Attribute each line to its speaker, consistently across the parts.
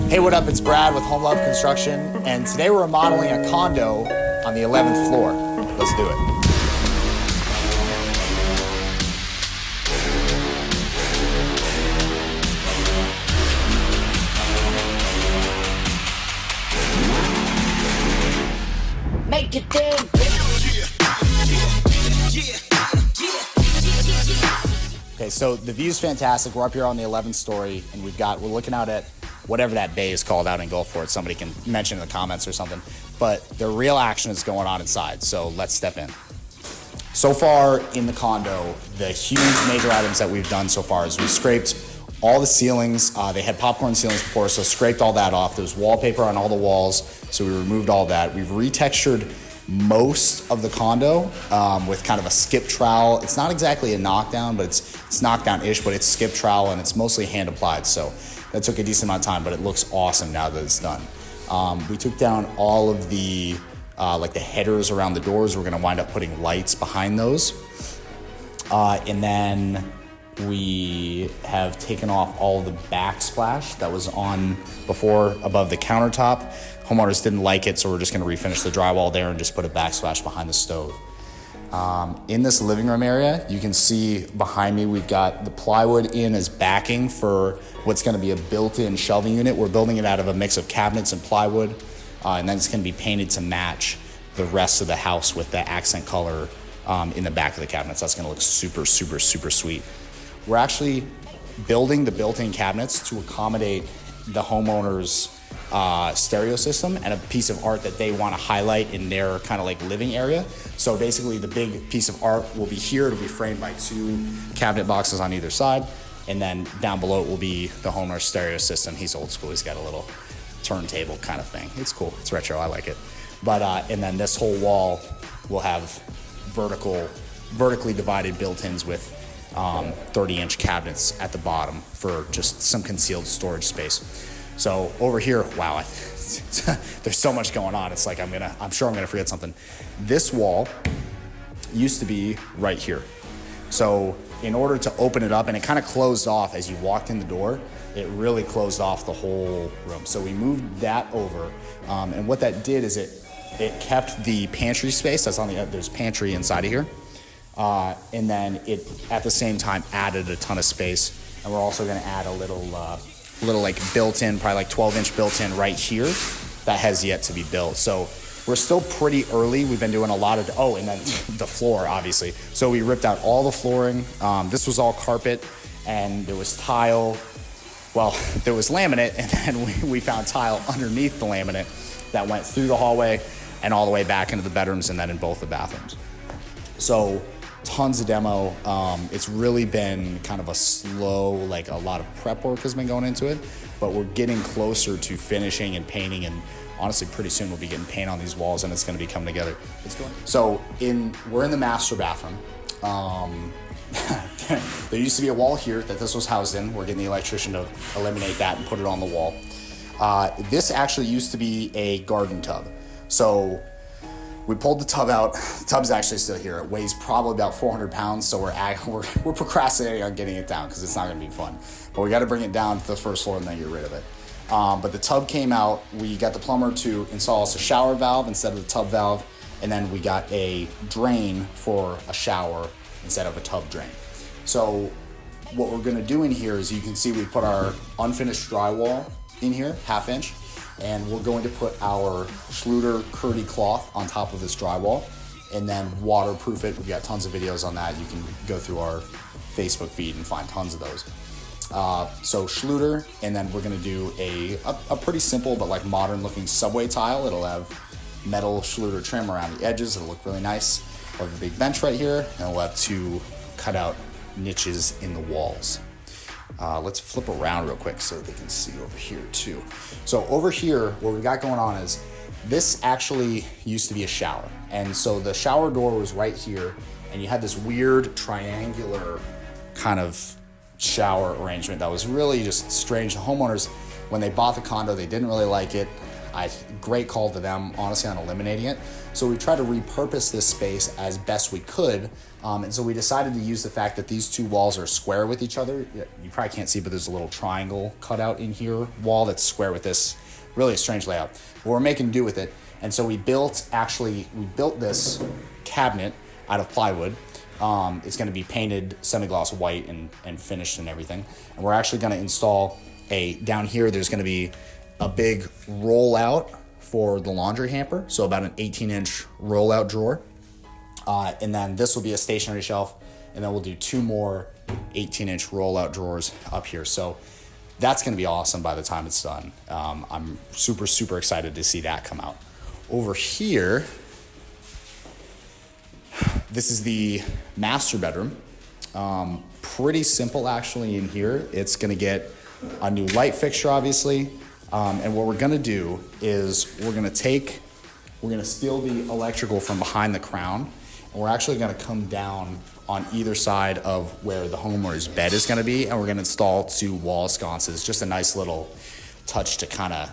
Speaker 1: Hey, what up? It's Brad with Home Love Construction, and today we're remodeling a condo on the 11th floor. Let's do it.
Speaker 2: Make it damn.
Speaker 1: Okay, so the view's fantastic. We're up here on the 11th story, and we're looking out at whatever that bay is called out in Gulfport. Somebody can mention in the comments or something. But the real action is going on inside, so let's step in. So far in the condo, the huge major items that we've done so far is we scraped all the ceilings. They had popcorn ceilings before, so scraped all that off. There's wallpaper on all the walls, so we removed all that. We've retextured most of the condo with kind of a skip trowel. It's not exactly a knockdown, but it's knockdown-ish, but it's skip trowel and it's mostly hand applied. So that took a decent amount of time, but it looks awesome now that it's done. We took down all of the like the headers around the doors. We're gonna wind up putting lights behind those. And then we have taken off all the backsplash that was on before above the countertop. Homeowners didn't like it, so we're just gonna refinish the drywall there and just put a backsplash behind the stove. In this living room area, you can see behind me, we've got the plywood in as backing for what's gonna be a built-in shelving unit. We're building it out of a mix of cabinets and plywood, and then it's gonna be painted to match the rest of the house with the accent color in the back of the cabinets. That's gonna look super, super, super sweet. We're actually building the built-in cabinets to accommodate the homeowner's stereo system and a piece of art that they want to highlight in their kind of like living area. So basically the big piece of art will be here. It'll be framed by two cabinet boxes on either side. And then down below it will be the homeowner's stereo system. He's old school. He's got a little turntable kind of thing. It's cool. It's retro. I like it. But and then this whole wall will have vertically divided built-ins with 30-inch cabinets at the bottom for just some concealed storage space. So over here, wow, there's so much going on. It's like I'm sure I'm gonna forget something. This wall used to be right here. So in order to open it up, and it kind of closed off as you walked in the door, it really closed off the whole room. So we moved that over, and what that did is it kept the pantry space that's on there's pantry inside of here, and then it at the same time added a ton of space. And we're also gonna add a little like built-in, probably like 12-inch built-in right here that has yet to be built. So we're still pretty early. We've been doing a lot of, and then the floor, obviously. So we ripped out all the flooring. This was all carpet, and there was tile. Well, there was laminate, and then we found tile underneath the laminate that went through the hallway and all the way back into the bedrooms and then in both the bathrooms. So tons of demo. It's really been kind of a slow, like a lot of prep work has been going into it, but we're getting closer to finishing and painting, and honestly pretty soon we'll be getting paint on these walls and it's gonna be coming together. So we're in the master bathroom. There used to be a wall here that this was housed in. We're getting the electrician to eliminate that and put it on the wall. This actually used to be a garden tub. So we pulled the tub out. The tub's actually still here. It weighs probably about 400 pounds, so we're procrastinating on getting it down because it's not gonna be fun. But we gotta bring it down to the first floor and then get rid of it. But the tub came out. We got the plumber to install us a shower valve instead of the tub valve, and then we got a drain for a shower instead of a tub drain. So what we're gonna do in here is, you can see we put our unfinished drywall in here, 1/2 inch. And we're going to put our Schluter Curdy cloth on top of this drywall and then waterproof it. We've got tons of videos on that. You can go through our Facebook feed and find tons of those. So Schluter, and then we're gonna do a pretty simple but like modern looking subway tile. It'll have metal Schluter trim around the edges. It'll look really nice. We'll have a big bench right here, and we'll have two cutout niches in the walls. Let's flip around real quick so they can see over here too. So over here, what we got going on is, this actually used to be a shower. And so the shower door was right here, and you had this weird triangular kind of shower arrangement that was really just strange. The homeowners, when they bought the condo, they didn't really like it. great call to them, honestly, on eliminating it. So we tried to repurpose this space as best we could. And so we decided to use the fact that these two walls are square with each other. You probably can't see, but there's a little triangle cut out in here, wall that's square with this. Really a strange layout. But we're making do with it. And so we built this cabinet out of plywood. It's going to be painted semi-gloss white and finished and everything. And we're actually going to install down here, there's going to be a big rollout for the laundry hamper. So about an 18-inch rollout drawer. And then this will be a stationary shelf. And then we'll do 2 more 18-inch rollout drawers up here. So that's going to be awesome by the time it's done. I'm super, super excited to see that come out. Over here, this is the master bedroom. Pretty simple actually in here. It's going to get a new light fixture, obviously. And what we're going to do is we're going to steal the electrical from behind the crown. And we're actually going to come down on either side of where the homeowner's bed is going to be. And we're going to install 2 wall sconces. Just a nice little touch to kind of,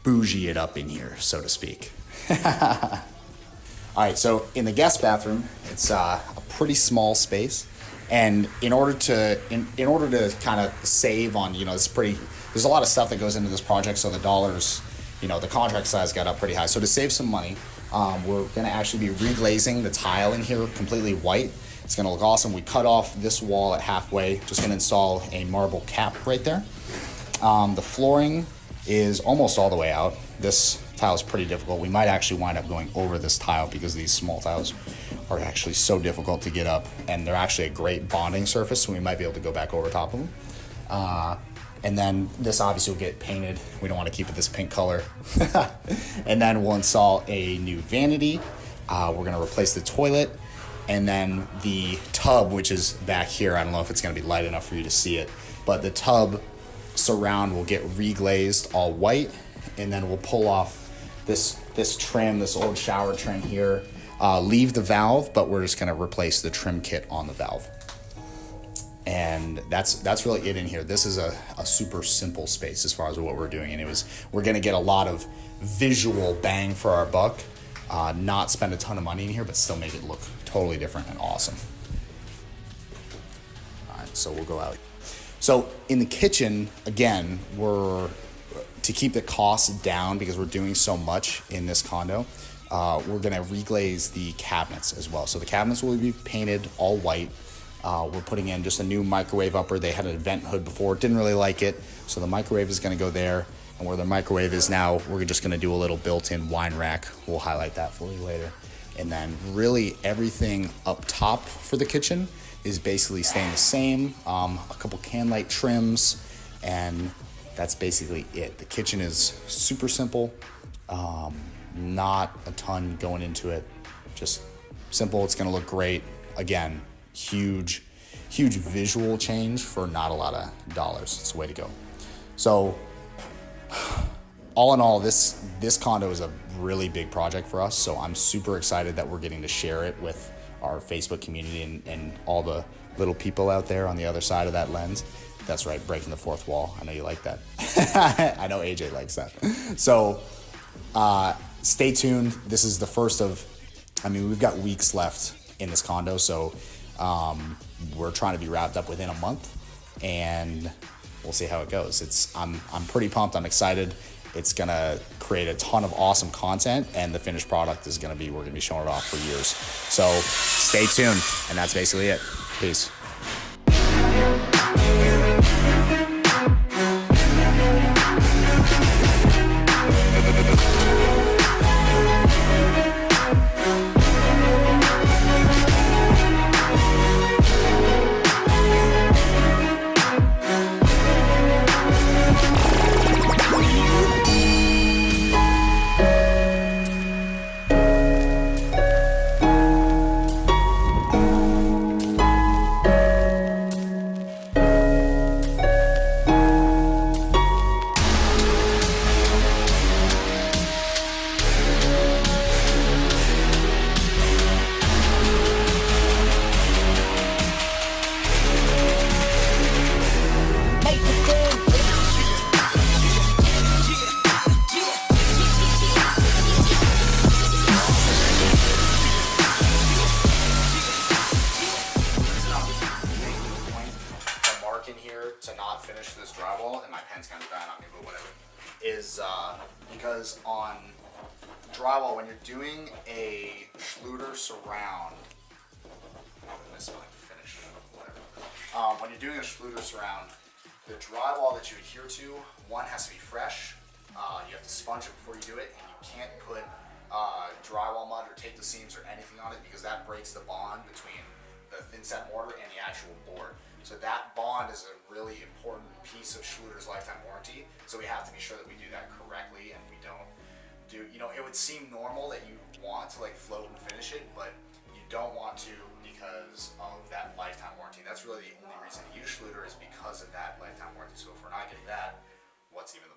Speaker 1: bougie it up in here, so to speak. All right, so in the guest bathroom, it's a pretty small space. And in order to kind of save on, there's a lot of stuff that goes into this project. So the dollars, the contract size got up pretty high. So to save some money, we're going to actually be reglazing the tile in here completely white. It's going to look awesome. We cut off this wall at halfway. Just going to install a marble cap right there. The flooring is almost all the way out. This tile is pretty difficult. We might actually wind up going over this tile because these small tiles are actually so difficult to get up, and they're actually a great bonding surface, so we might be able to go back over top of them. And then this obviously will get painted. We don't want to keep it this pink color. And then we'll install a new vanity. We're going to replace the toilet, and then the tub, which is back here. I don't know if it's going to be light enough for you to see it, but the tub surround will get reglazed all white, and then we'll pull off this trim, this old shower trim here, leave the valve, but we're just going to replace the trim kit on the valve. And that's really it in here. This is a super simple space as far as what we're doing, and we're going to get a lot of visual bang for our buck, not spend a ton of money in here, but still make it look totally different and awesome. All right, so we'll go out. So in the kitchen, again, to keep the costs down because we're doing so much in this condo, we're going to reglaze the cabinets as well. So the cabinets will be painted all white. We're putting in just a new microwave upper. They had an vent hood before, didn't really like it. So the microwave is going to go there. And where the microwave is now, we're just going to do a little built-in wine rack. We'll highlight that for you later. And then really everything up top for the kitchen is basically staying the same. A couple can light trims, and that's basically it. The kitchen is super simple. Not a ton going into it. Just simple. It's going to look great. Again, huge visual change for not a lot of dollars. It's the way to go. So all in all, this condo is a really big project for us. So I'm super excited that we're getting to share it with our Facebook community and all the little people out there on the other side of that lens. That's right, breaking the fourth wall. I know you like that. I know AJ likes that. So stay tuned. This is the first of, we've got weeks left in this condo. So we're trying to be wrapped up within a month, and we'll see how it goes. I'm pretty pumped. I'm excited. It's gonna create a ton of awesome content, and the finished product is we're gonna be showing it off for years. So stay tuned, and that's basically it. Peace. hot finish to this drywall, and my pen's kind of dying on me, but whatever, is because on drywall, when you're doing a Schluter surround, when you're doing a Schluter surround, the drywall that you adhere to, one has to be fresh. You have to sponge it before you do it, and you can't put drywall mud or tape the seams or anything on it because that breaks the bond between the thin set mortar and the actual board. So that bond is a really important piece of Schluter's lifetime warranty. So we have to be sure that we do that correctly, and we don't do, you know, it would seem normal that you want to like float and finish it, but you don't want to because of that lifetime warranty. That's really the only reason to use Schluter is because of that lifetime warranty. So if we're not getting that, what's even the